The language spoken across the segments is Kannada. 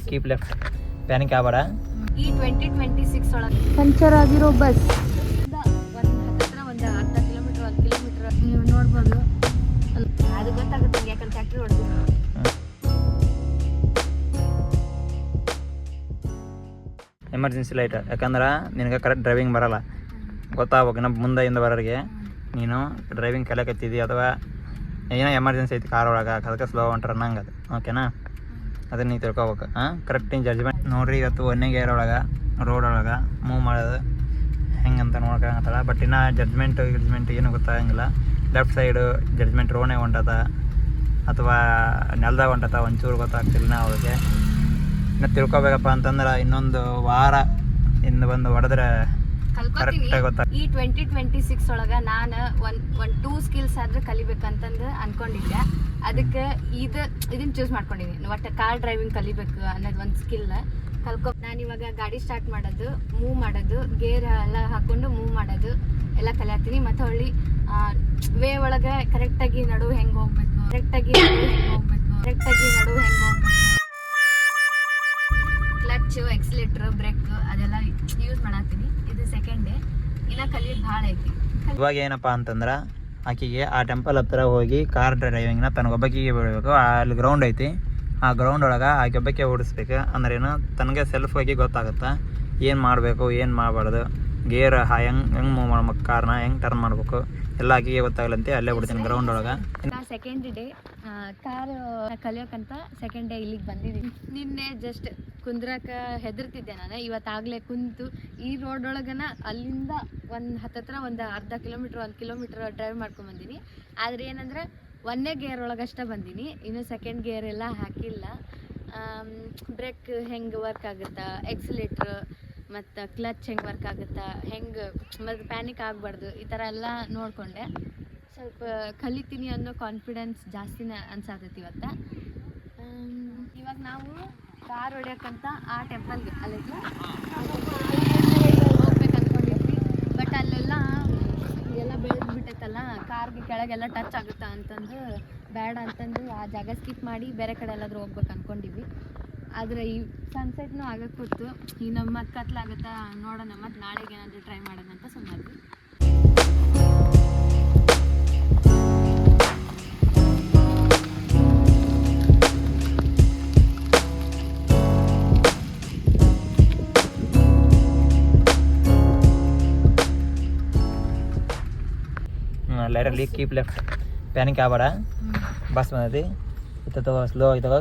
Keep left panic ಆಗಬೇಡ. ಈ 2026 ಒಳಗೆ ಪಂಚರ್ ಆಗಿರೋ ಬಸ್ ಒಂದು ಅರ್ಧ ಕಿಲೋಮೀಟರ್ 1 ಕಿಲೋಮೀಟರ್ ನೀವು ನೋಡ್ಬೋದು. ಅದು ಗೊತ್ತಾಗುತ್ತೆ ಯಾಕಂದ್ರೆ ಟ್ಯಾಕ್ಟ್ರಿ ಹೊಡೆದು ಎಮರ್ಜೆನ್ಸಿ ಲೈಟ್, ಯಾಕಂದ್ರೆ ನಿನಗೆ ಕರೆಕ್ಟ್ ಡ್ರೈವಿಂಗ್ ಬರೋಲ್ಲ, ಗೊತ್ತಾಗ್ಬೇಕು ನಮ್ಮ ಮುಂದೆಯಿಂದ ಬರೋರಿಗೆ ನೀನು ಡ್ರೈವಿಂಗ್ ಕಲಿಯಕತ್ತಿದ್ದಿ ಅಥವಾ ಏನೋ ಎಮರ್ಜೆನ್ಸಿ ಐತಿ ಕಾರ್ ಒಳಗೆ, ಅದಕ್ಕೆ ಸ್ಲೋ ಹೊಂಟ್ರೆ ನಂಗೆ ಅದು ಓಕೆನಾ, ಅದನ್ನು ನೀನು ತಿಳ್ಕೊಬೇಕು. ಕರೆಕ್ಟ್ ನೀನು ಜಡ್ಜ್ಮೆಂಟ್ ನೋಡಿರಿ. ಇವತ್ತು 1ನೇ ಗೇರ್ ಒಳಗೆ ರೋಡ್ ಒಳಗೆ ಮೂವ್ ಮಾಡೋದು ಹೆಂಗಂತ ನೋಡ್ಕೊಳತ್ತಲ್ಲ. ಬಟ್ ಇನ್ನೂ ಜಡ್ಜ್ಮೆಂಟ್ ಏನು ಗೊತ್ತಾಗಂಗಿಲ್ಲ. ಲೆಫ್ಟ್ ಸೈಡು ಜಡ್ಜ್ಮೆಂಟ್ ರೋಣೆ ಹೊಂಟದ ಅಥವಾ ನೆಲದಾಗ ಹೊಂಟದ ಒಂಚೂರು ಗೊತ್ತಾಗ್ತಿಲ್ಲ ಅವ್ರಿಗೆ. ಇನ್ನು ತಿಳ್ಕೊಬೇಕಪ್ಪ ಅಂತಂದ್ರೆ ಇನ್ನೊಂದು ವಾರ ಇಂದ ಬಂದು ಹೊಡೆದ್ರೆ ಕರೆಕ್ಟಾಗಿ ಗೊತ್ತಾಗ. ಈ 2026 ಒಳಗೆ ನಾನು ಒಂದು 2 ಸ್ಕಿಲ್ಸ್ ಆದ್ರೆ ಕಲಿಬೇಕಂತಂದು ಅನ್ಕೊಂಡಿದ್ದೆ. ಅದಕ್ಕೆ ಇದನ್ನ ಚೂಸ್ ಮಾಡ್ಕೊಂಡಿದ್ದೀನಿ. ಒಟ್ಟು ಕಾರ್ ಡ್ರೈವಿಂಗ್ ಕಲಿಬೇಕು ಅನ್ನೋದು ಒಂದು ಸ್ಕಿಲ್ ನಾನು ಇವಾಗ ಗಾಡಿ ಸ್ಟಾರ್ಟ್ ಮಾಡೋದು, ಮೂವ್ ಮಾಡೋದು, ಗೇರ್ ಎಲ್ಲ ಹಾಕೊಂಡು ಮೂವ್ ಮಾಡೋದು ಎಲ್ಲ ಕಲಿಯತ್ತೀನಿ. ಮತ್ತು ಹೊಳ್ಳಿ ವೇ ಒಳಗೆ ಕರೆಕ್ಟಾಗಿ ನಡುವು ಹೆಂಗೆ ಹೋಗ್ಬೇಕು, ಕರೆಕ್ಟಾಗಿ ನಡುವು ಹೆಂಗೆ ಹೋಗ್ಬೇಕು, ಕ್ಲಚ್, ಎಕ್ಸಿಲೇಟ್ರ್, ಬ್ರೇಕ್ ಅದೆಲ್ಲ ಯೂಸ್ ಮಾಡತ್ತೀನಿ. ಇದು ಸೆಕೆಂಡ್ ಡೇ. ಇನ್ನು ಕಲಿಯೋದು ಭಾಳ ಐತಿ. ಇವಾಗ ಏನಪ್ಪ ಅಂತಂದ್ರೆ ಆಕೆಗೆ ಆ ಟೆಂಪಲ್ ಹತ್ರ ಹೋಗಿ ಕಾರ್ ಡ್ರೈವಿಂಗ್ನ ತನಗೊಬ್ಬಕಿಗೆ ಬಿಡಬೇಕು. ಅಲ್ಲಿ ಗ್ರೌಂಡ್ ಐತಿ, ಆ ಗ್ರೌಂಡ್ ಒಳಗೆ ಆಕೆ ಒಬ್ಬಕ್ಕೆ ಓಡಿಸ್ಬೇಕು. ಅಂದ್ರೇನು ತನಗೆ ಸೆಲ್ಫ್ ಆಗಿ ಗೊತ್ತಾಗುತ್ತೆ ಏನು ಮಾಡಬೇಕು ಏನು ಮಾಡಬಾರ್ದು, ಗೇರ್ ಹೆಂಗೆ ಮೂವ್ ಮಾಡ್ಬೇಕು, ಕಾರ್ನ ಹೆಂಗೆ ಟರ್ನ್ ಮಾಡಬೇಕು ಎಲ್ಲ ಆಕೆಗೆ ಗೊತ್ತಾಗಲಂತೆ ಅಲ್ಲೇ ಬಿಡ್ತೀನಿ ಗ್ರೌಂಡ್ ಒಳಗೆ. ಸೆಕೆಂಡ್ ಡೇ ಕಾರ್ ಕಲಿಯೋಕ್ಕಂತ ಸೆಕೆಂಡ್ ಡೇ ಇಲ್ಲಿಗೆ ಬಂದಿದ್ದೀನಿ. ನಿನ್ನೆ ಜಸ್ಟ್ ಕುಂದ್ರಕ ಹೆದರ್ತಿದ್ದೆ ನಾನು. ಇವತ್ತಾಗಲೇ ಕುಂತು ಈ ರೋಡ್ ಒಳಗನ ಅಲ್ಲಿಂದ ಹತ್ತತ್ರ ಒಂದು ಅರ್ಧ ಕಿಲೋಮೀಟ್ರ್ 1 ಕಿಲೋಮೀಟ್ರ್ ಡ್ರೈವ್ ಮಾಡ್ಕೊಂಬಂದಿನಿ. ಆದರೆ ಏನಂದ್ರೆ 1ನೇ ಗೇರ್ ಒಳಗಷ್ಟೇ ಬಂದೀನಿ, ಇನ್ನು ಸೆಕೆಂಡ್ ಗೇರ್ ಎಲ್ಲ ಹಾಕಿಲ್ಲ. ಬ್ರೇಕ್ ಹೆಂಗೆ ವರ್ಕ್ ಆಗುತ್ತಾ, ಎಕ್ಸಿಲೇಟ್ರ್ ಮತ್ತು ಕ್ಲಚ್ ಹೆಂಗೆ ವರ್ಕ್ ಆಗುತ್ತಾ, ಹೆಂಗೆ ಮತ್ತು ಪ್ಯಾನಿಕ್ ಆಗಬಾರ್ದು, ಈ ಥರ ಎಲ್ಲ ನೋಡಿಕೊಂಡೆ. ಸ್ವಲ್ಪ ಕಲಿತೀನಿ ಅನ್ನೋ ಕಾನ್ಫಿಡೆನ್ಸ್ ಜಾಸ್ತಿನೇ ಅನ್ಸಾತೈತಿ ಇವತ್ತು. ಇವಾಗ ನಾವು ಕಾರ್ ಹೊಡ್ಯೋಕ್ಕಂತ ಆ ಟೆಂಪಲ್ಗೆ ಅಲ್ಲಿಗೆ ಹೋಗ್ಬೇಕು ಅಂದ್ಕೊಂಡಿದ್ವಿ. ಬಟ್ ಅಲ್ಲೆಲ್ಲ ಎಲ್ಲ ಬೆಳೆದ್ಬಿಟ್ಟೈತಲ್ಲ, ಕಾರ್ಗೆ ಕೆಳಗೆಲ್ಲ ಟಚ್ ಆಗುತ್ತಾ ಅಂತಂದು ಬೇಡ ಅಂತಂದು ಆ ಜಾಗ ಸ್ಕಿಪ್ ಮಾಡಿ ಬೇರೆ ಕಡೆ ಎಲ್ಲಾದರೂ ಹೋಗ್ಬೇಕು ಅಂದ್ಕೊಂಡಿದ್ವಿ. ಆದರೆ ಈ ಸನ್ಸೆಟ್ನೂ ಆಗಕ್ಕೆ ಕೂತು ಈ ನಮ್ಮ ಮತ್ತೆ ಕತ್ಲಾಗುತ್ತಾ ನೋಡೋಣ, ಮತ್ತು ನಾಳೆಗೆ ಏನಾದರೂ ಟ್ರೈ ಮಾಡೋಣ ಅಂತ ಸುಮ್ಮನೆ. ಲೈರಲ್ಲಿ ಕೀಪ್ ಲೆಫ್ಟ್ ಪ್ಯಾನಿಕ್ ಆಗಬೇಡ. ಬಸ್ ಬಂದೈತಿ, ಇತ್ತ ಸ್ಲೋ ಇತ್ತವ.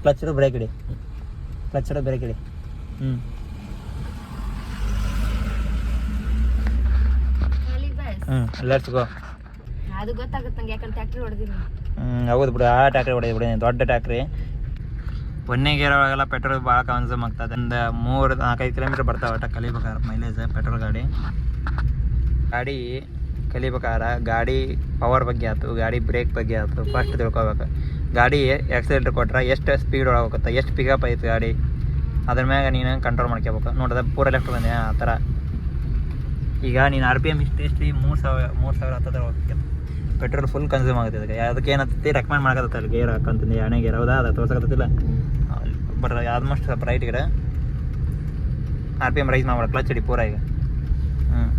ಕ್ಲಚ್ ಇಡು, ಬ್ರೇಕ್ ಇಡಿ, ಕ್ಲಚ್ ಇಡು, ಬ್ರೇಕ್ ಇಡಿ. Let's go. ಅದು ಗೊತ್ತಾಗುತ್ತೆ ನಂಗೆ, ಯಾಕಂದ್ರೆ ಟ್ಯಾಕ್ಟ್ರಿ ಹೊಡೆದಿನಿ. ಹೌದು ಬಿಡು, ಆ ಟ್ಯಾಕ್ಟ್ರಿ ಹೊಡೆದು ಬಿಡಿ, ದೊಡ್ಡ ಟ್ಯಾಕ್ಟ್ರಿ. 1ನೇ ಗೇರ್ ಒಳಗೆಲ್ಲ ಪೆಟ್ರೋಲ್ ಭಾಳ ಕನ್ಸ್ಯೂಮ್ ಆಗ್ತದೆ. ಒಂದು 3-4-5 ಕಿಲೋಮೀಟ್ರ್ ಬರ್ತಾವೆ ಒಟ್ಟು ಕಲಿಬೇಕಾದ್ರೆ ಮೈಲೇಜ್. ಪೆಟ್ರೋಲ್ ಗಾಡಿ ಕಲಿಬೇಕಾದ್ರೆ ಗಾಡಿ ಪವರ್ ಬಗ್ಗೆ ಆಯ್ತು, ಗಾಡಿ ಬ್ರೇಕ್ ಬಗ್ಗೆ ಆಯ್ತು, ಫಸ್ಟ್ ತಿಳ್ಕೊಬೇಕು. ಗಾಡಿ ಆಕ್ಸಿಲೇಟ್ರ್ ಕೊಟ್ರೆ ಎಷ್ಟು ಸ್ಪೀಡ್ ಒಳಗೆ ಹೋಗುತ್ತೆ, ಎಷ್ಟು ಪಿಕಪ್ ಐತೆ ಗಾಡಿ, ಅದ್ರ ಮ್ಯಾಗ ನೀನು ಕಂಟ್ರೋಲ್ ಮಾಡ್ಕೋಬೇಕು. ನೋಡಿದ ಪೂರ ಲೆಫ್ಟ್ ಬಂದೆ ಆ ಥರ. ಈಗ ನೀನು RPM ಎಷ್ಟು 3,000 ಹತ್ತಿರ ಹೋಗ್ತದೆ. ಪೆಟ್ರೋಲ್ ಫುಲ್ ಕನ್ಸ್ಯೂಮ್ ಆಗುತ್ತೆ. ಅದಕ್ಕೆ ಅದಕ್ಕೆ ಏನಂತೈತಿ ರೆಕಮೆಂಡ್ ಮಾಡಕತ್ತಲ್ಲ ಅಲ್ಲಿ ಗೇರ್ ಹಾಕಂತಂದು 2ನೇ ಗೇರ್. ಹೌದಾ, ಅದು ತೋರ್ಸಕತ್ತಿಲ್ಲ. ಬಟ್ ಆಲ್ಮೋಸ್ಟ್ ಸ್ವಲ್ಪ ರೈಟ್ ಗಿಡ RPM ರೈಸ್ ಮಾಡ್ಬೇಡ. ಕ್ಲಚ್ ಹಿಡಿ ಪೂರ. ಈಗ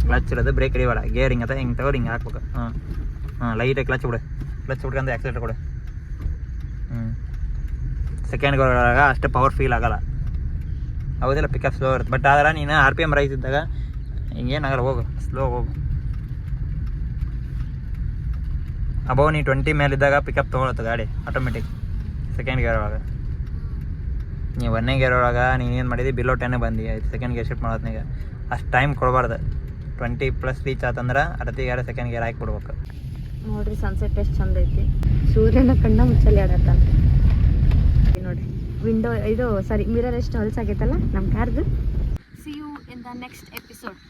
ಕ್ಲಚ್ ಇರೋದು, ಬ್ರೇಕ್ ಹಿಡಿಬೇಡ, ಗೇರ್ ಹಿಂಗೆ ಅದ ಹಿಂಗೆ ತಗೋರಿ, ಹಿಂಗೆ ಹಾಕ್ಬೇಕು. ಲೈಟಾಗಿ ಕ್ಲಚ್ ಬಿಡ್ಕೊಂಡು ಆಕ್ಸಿಲೇಟರ್ ಕೊಡು. ಸೆಕೆಂಡ್ ಗೇರ್ ಒಳಗೆ ಅಷ್ಟು ಪವರ್ ಫೀಲ್ ಆಗೋಲ್ಲ, ಹೌದಿಲ್ಲ, ಪಿಕಪ್ ಸ್ಲೋ ಇರುತ್ತೆ. ಬಟ್ ಆದ್ರೆ ನೀನು RPM ರೈಸ್ ಇದ್ದಾಗ ಹಿಂಗೇನಾಗಲ್ಲ, ಹೋಗು ಸ್ಲೋ ಹೋಗು. ಅಬೌವ್ ನೀ 20 ಮೇಲಿದ್ದಾಗ ಪಿಕಪ್ ತೊಗೊಳುತ್ತೆ ಗಾಡಿ ಆಟೋಮೆಟಿಕ್. ಸೆಕೆಂಡ್ ಗೇರ್ ಒಳಗೆ ನೀವು 1ನೇ ಗೇರ್ ಒಳಗೆ ನೀನೇನು ಮಾಡಿದಿ, ಬಿಲೋ 10 ಬಂದು ಆಯ್ತು. ಸೆಕೆಂಡ್ ಗೇರ್ ಶಿಫ್ಟ್ ಮಾಡೋದ್ನಾಗ ಅಷ್ಟು ಟೈಮ್ ಕೊಡಬಾರ್ದು. 20+ ರೀಚ್ ಆತಂದ್ರೆ ಅರ್ಧ ಗೇರ್ ಸೆಕೆಂಡ್ ಗೇರ್ ಹಾಕಿ ಬಿಡ್ಬೇಕು. ನೋಡ್ರಿ ಸನ್ಸೆಟ್ ಎಷ್ಟು ಚಂದ ಐತಿ. ಸೂರ್ಯನ ಕಣ್ಣ ಮುಚ್ಚಲ್ಲಿ ಆಡತ್ತಾನ ನೋಡ್ರಿ. ವಿಂಡೋ ಇದು ಮಿರರ್ ಎಷ್ಟು ಹೊಲ್ಸಾಗೈತಲ್ಲ ನಮ್ಮ ಕಾರ್ದು. See you in the next episode.